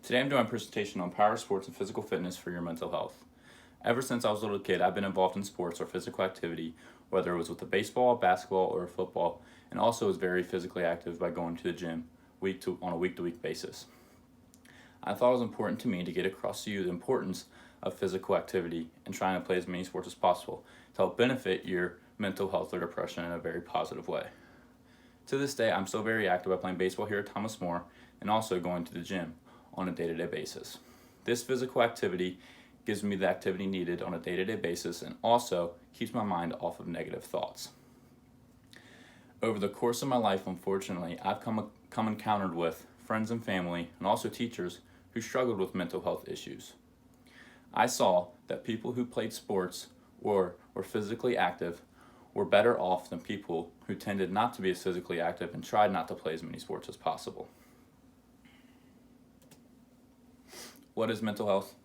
Today I'm doing a presentation on power sports and physical fitness for your mental health. Ever since I was a little kid, I've been involved in sports or physical activity, whether it was with a baseball, basketball, or football, and also was very physically active by going to the gym on a week-to-week basis. I thought it was important to me to get across to you the importance of physical activity and trying to play as many sports as possible to help benefit your mental health or depression in a very positive way. To this day, I'm still very active by playing baseball here at Thomas More and also going to the gym on a day-to-day basis. This physical activity gives me the activity needed on a day-to-day basis and also keeps my mind off of negative thoughts. Over the course of my life, unfortunately, I've come encountered with friends and family and also teachers who struggled with mental health issues. I saw that people who played sports or were physically active were better off than people who tended not to be as physically active and tried not to play as many sports as possible. What is mental health?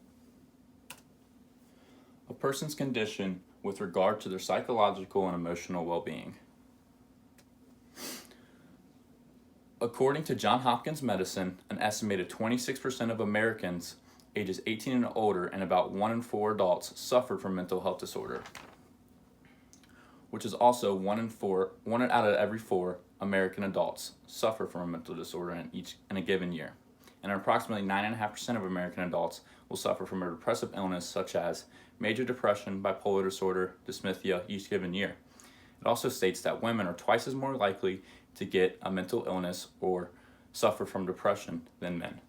A person's condition with regard to their psychological and emotional well-being. According to Johns Hopkins Medicine, an estimated 26% of Americans ages 18 and older and about 1 in 4 adults suffer from mental health disorder, which is also 1 out of every 4 American adults suffer from a mental disorder in a given year. And approximately 9.5% of American adults will suffer from a depressive illness such as major depression, bipolar disorder, dysmorphia each given year. It also states that women are twice as more likely to get a mental illness or suffer from depression than men.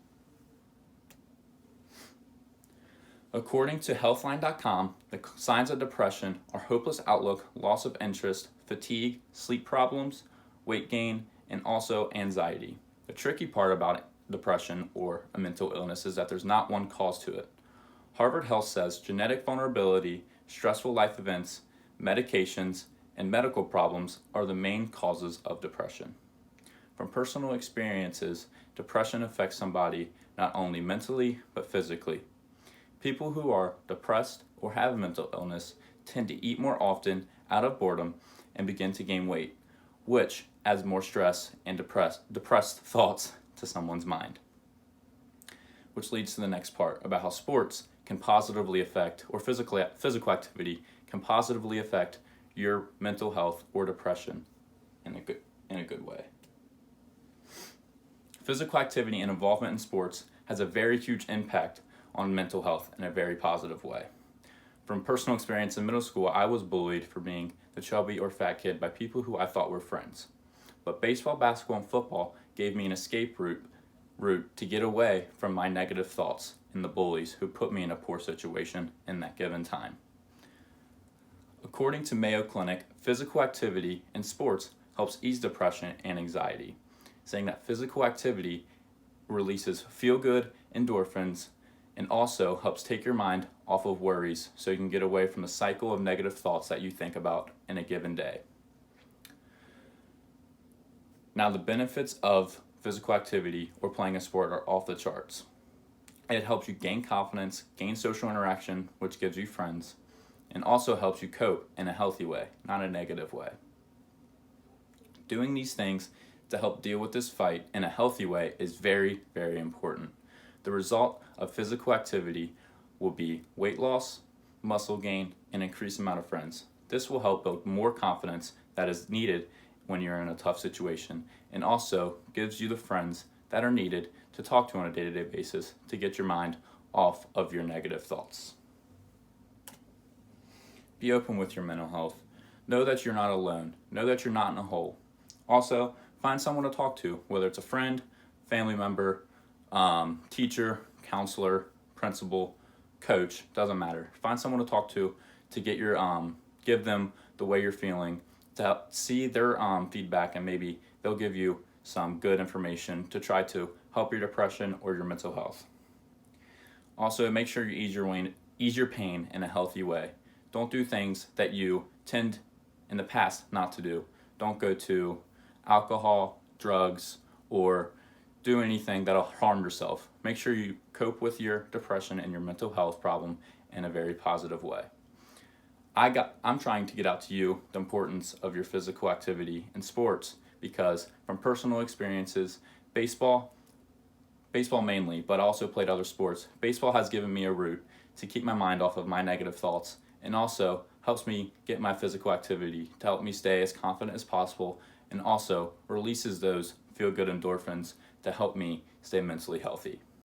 According to Healthline.com, the signs of depression are hopeless outlook, loss of interest, fatigue, sleep problems, weight gain, and also anxiety. The tricky part about depression or a mental illness is that there's not one cause to it. Harvard Health says genetic vulnerability, stressful life events, medications, and medical problems are the main causes of depression. From personal experiences, depression affects somebody not only mentally but physically. People who are depressed or have a mental illness tend to eat more often out of boredom and begin to gain weight, which adds more stress and depressed thoughts to someone's mind. Which leads to the next part about how sports can positively affect, or physical activity can positively affect your mental health or depression in a good way. Physical activity and involvement in sports has a very huge impact on mental health in a very positive way. From personal experience in middle school, I was bullied for being the chubby or fat kid by people who I thought were friends. But baseball, basketball, and football gave me an escape route to get away from my negative thoughts and the bullies who put me in a poor situation in that given time. According to Mayo Clinic, physical activity in sports helps ease depression and anxiety, saying that physical activity releases feel-good endorphins and also helps take your mind off of worries so you can get away from the cycle of negative thoughts that you think about in a given day. Now, the benefits of physical activity or playing a sport are off the charts. It helps you gain confidence, gain social interaction, which gives you friends, and also helps you cope in a healthy way, not a negative way. Doing these things to help deal with this fight in a healthy way is very, very important. The result of physical activity will be weight loss, muscle gain, and increased amount of friends. This will help build more confidence that is needed when you're in a tough situation, and also gives you the friends that are needed to talk to on a day-to-day basis to get your mind off of your negative thoughts. Be open with your mental health. Know that you're not alone. Know that you're not in a hole. Also, find someone to talk to, whether it's a friend, family member, teacher, counselor, principal, coach, doesn't matter. Find someone to talk to get your give them the way you're feeling, to see their feedback, and maybe they'll give you some good information to try to help your depression or your mental health. Also, make sure you ease your pain in a healthy way. Don't do things that you tend in the past not to do. Don't go to alcohol, drugs, or do anything that'll harm yourself. Make sure you cope with your depression and your mental health problem in a very positive way. I'm trying to get out to you the importance of your physical activity in sports because from personal experiences, baseball, baseball mainly, but I also played other sports. Baseball has given me a route to keep my mind off of my negative thoughts and also helps me get my physical activity to help me stay as confident as possible and also releases those feel good endorphins to help me stay mentally healthy.